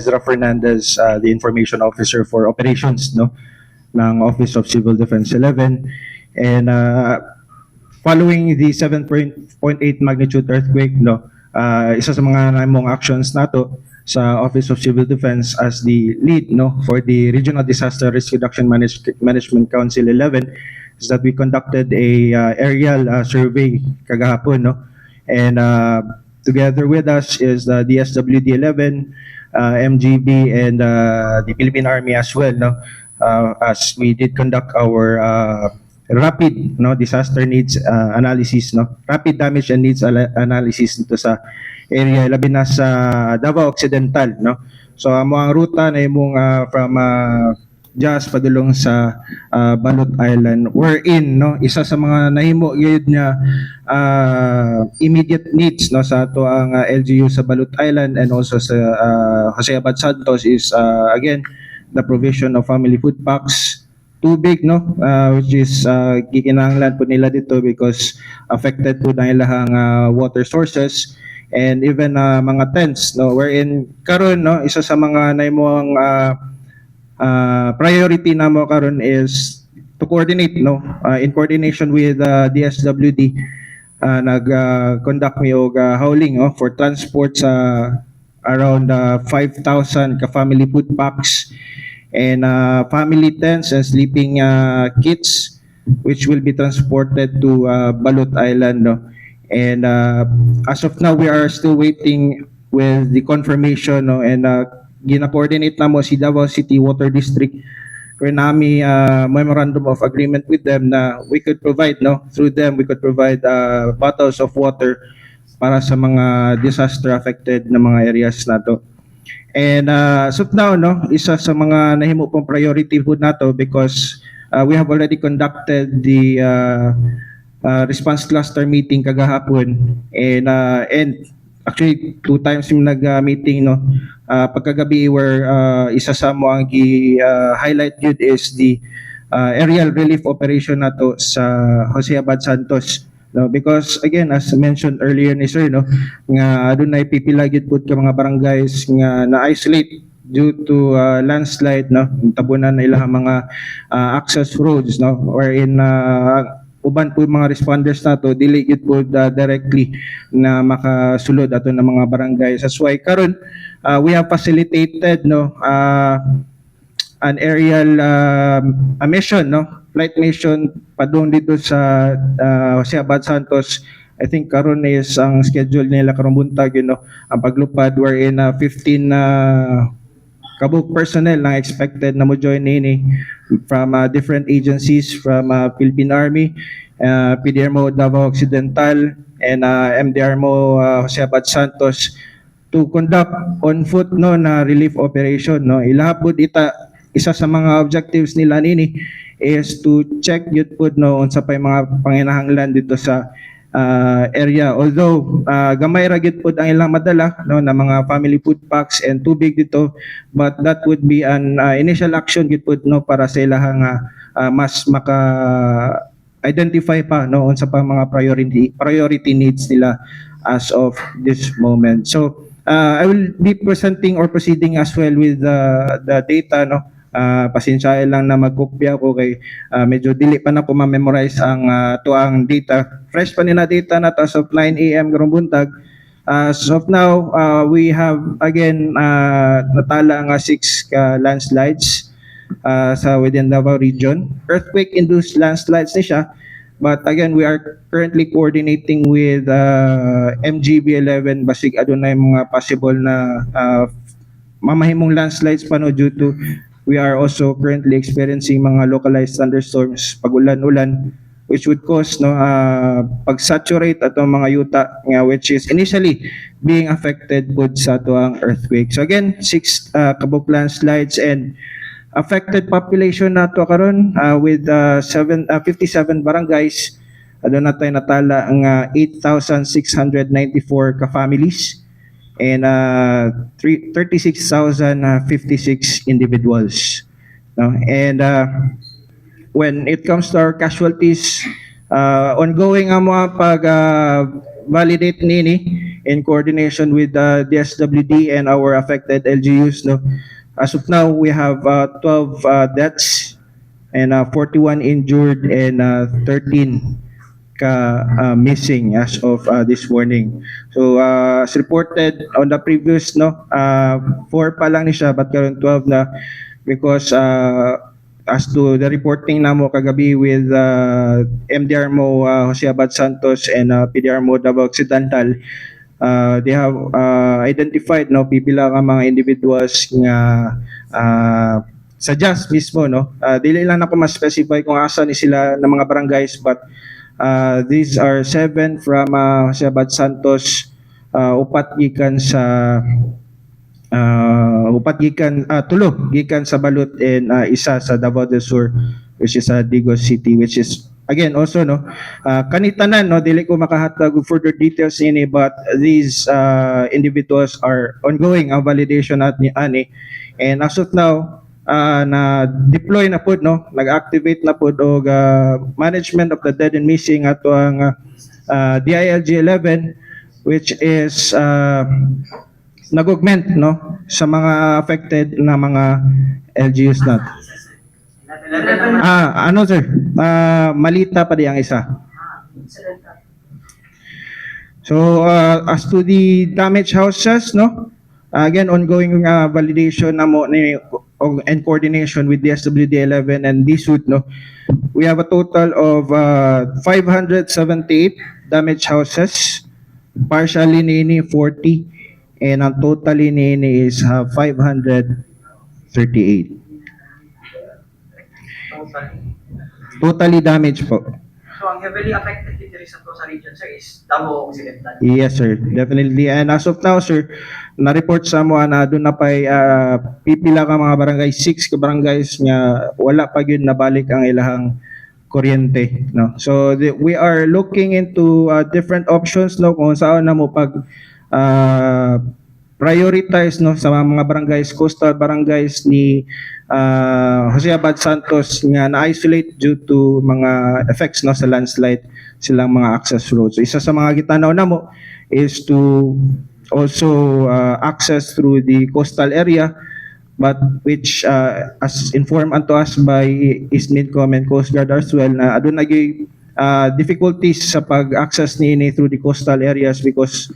Ezra Fernandez, the Information Officer for Operations, no, ng Office of Civil Defense 11. And following the 7.8 magnitude earthquake, no, isa sa mga namong actions nato sa Office of Civil Defense as the lead, no, for the Regional Disaster Risk Reduction Management Council 11 is that we conducted a aerial survey kagahapon, no, and together with us is the DSWD 11, MGB, and the Philippine Army as well, no, as we did conduct our rapid, no, disaster needs analysis, no, rapid damage and needs analysis dito sa area labi na sa Davao Occidental, no. So amo ang ruta na imong from just padulong sa Balot Island wherein, no, isa sa mga nahimo gyud nga immediate needs, no, sa ato ang LGU sa Balot Island and also sa Jose Abad Santos is again the provision of family food packs, tubig, no, which is gikinahanglan po nila dito because affected po na ilang water sources, and even mga tents, no, wherein karon, no, isa sa mga naimong priority namo karon is to coordinate, no, in coordination with DSWD, nag-conduct mi og hauling, for transport sa around 5,000 ka family food packs and family tents and sleeping kits which will be transported to Balot Island, no. And as of now we are still waiting with the confirmation, no, and gina-coordinate na mo si Davao City Water District where nami memorandum of agreement with them na we could provide, no, through them we could provide bottles of water para sa mga disaster affected na mga areas nato. And so now, no, isa sa mga nahimo pong priority po nato because we have already conducted the response cluster meeting kagahapon, and actually 2 times yung nag-meeting, no. Pagkagabi where isa sa mo ang highlight yun is the aerial relief operation nato sa Jose Abad Santos, no, because again as mentioned earlier ni sir, no, nga adunay pipila gyud pud ka mga barangays nga na-isolate due to landslide, no, tabunan na ilang mga access roads, no, wherein uban po mga responders nato dili gyud po directly na makasulod ato ng mga barangay. That's why karon we have facilitated, no, an aerial mission, no, flight mission padung dito sa Jose Abad Santos. I think karon is ang schedule nila karong buntag, you know, ang paglupad wherein 15 kabuk personnel na expected na mo join nini from different agencies from Philippine Army, PDRMO Davao Occidental, and MDRMO Jose Abad Santos to conduct on foot, no, na relief operation, no. Ilahapod isa sa mga objectives nila nini is to check yun po, no, unsa pay mga panginahanglan dito sa area. Although gamay ra gyud pod ang ilang madala, no, na mga family food packs and tubig dito, but that would be an initial action gyud pod, no, para sa ilang mas maka identify pa, no, unsa pa mga priority needs nila as of this moment. So I will be presenting or proceeding as well with the data, no. Pasensya lang na magkopya ko kay medyo dili pa na ko ma-memorize ang tuang data. Fresh pa nila data na as of 9 AM karong buntag. As of now, we have again natala nga 6 landslides sa within Davao region. Earthquake-induced landslides ni siya. But again, we are currently coordinating with MGB 11 basig adunay mga possible na mamahimong landslides pa, no, due to we are also currently experiencing mga localized thunderstorms, pag-ulan-ulan, which would cause, no, pag-saturate atong mga yuta nga which is initially being affected pod sa tuang earthquake. So again, 6 kabuk landslides and affected population nato karon with 57 barangays. Aduna tay natala ang 8,694 ka families and 36,056 individuals, no? And when it comes to our casualties, ongoing ang mga pag validate nini in coordination with DSWD and our affected LGUs, no. As of now, we have 12 deaths and 41 injured and 13 missing as of this morning. So as reported on the previous, no, 4 pa lang ni siya but karon 12 na, because as to the reporting namo kagabi with MDR mo Jose Abad Santos and PDR mo Davao Occidental, they have identified, no, pipila ka mga individuals nga sa just mismo, no. Dili lang ako ma-specify kung asa ni sila ng mga barangays, but these are 7 from Jose Abad Santos, upat gikan sa tulo gikan sa Balut, and isa sa Davao del Sur, which is Digos City, which is again also, no, kanitanan, no, dili ko makahatag og further details ini, but these individuals are ongoing ang validation at ni ani, and as of now na deploy na pud, no, nag-activate na pud og management of the dead and missing ato ang DILG 11, which is nag-augment, no, sa mga affected na mga LGUs natin. Ano sir? Malita pa di ang isa. So as to the damaged houses, no, again ongoing validation na mo ni and coordination with the SWD 11 and DSUD, no. We have a total of 578 damaged houses, partially nini 40, and ang totally nini is 538. Totally damaged po. So, ang heavily affected dito sa region, sir, is Davao Occidental. Yes, sir. Definitely. And as of now, sir, na-report sa mo na doon na pa'y pipila ka mga barangay, 6 ka barangays nga wala pa yun nabalik ang ilahang kuryente, no. So we are looking into different options, no, kung saan na mo pag prioritize, no, sa mga barangays, coastal barangays ni Jose Abad Santos nga na-isolate due to mga effects, no, sa landslide, silang mga access roads. So, isa sa mga gitanaw na mo is to also access through the coastal area, but which as informed unto us by East Midcom and Coast Guard as well, na adun naging difficulties sa pag-access ni through the coastal areas because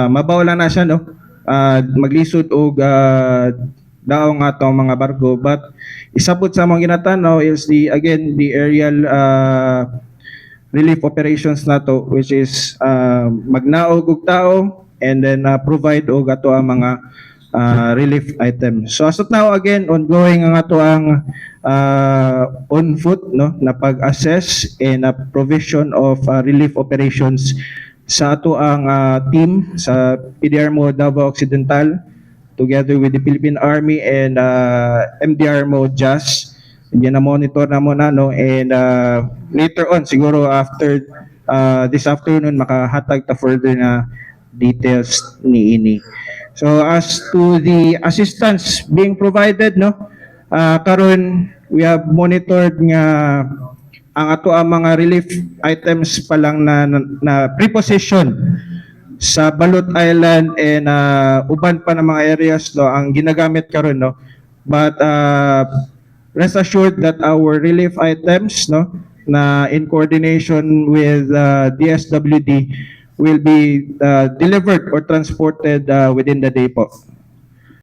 mabaw lang na siya, no, maglisod og daw nga itong mga barko, but isabot sa mga ginatanaw is the aerial relief operations nato, which is magnaog og tao and then provide og ato ang mga relief items. So as of now, again, ongoing ang ato ang on foot, no, na pag-assess and provision of relief operations sa ato ang team sa PDR mo Davao Occidental, together with the Philippine Army and MDR mo JAS. Yan na monitor na mo na, no, and later on siguro after this afternoon makahatag ta further na details ni ini. So as to the assistance being provided, no, karon we have monitored nga ang ato ang mga relief items pa lang na preposition sa Balut Island and uban pa ng mga areas, no, ang ginagamit karon, no. But rest assured that our relief items, no, na in coordination with DSWD will be delivered or transported within the day po.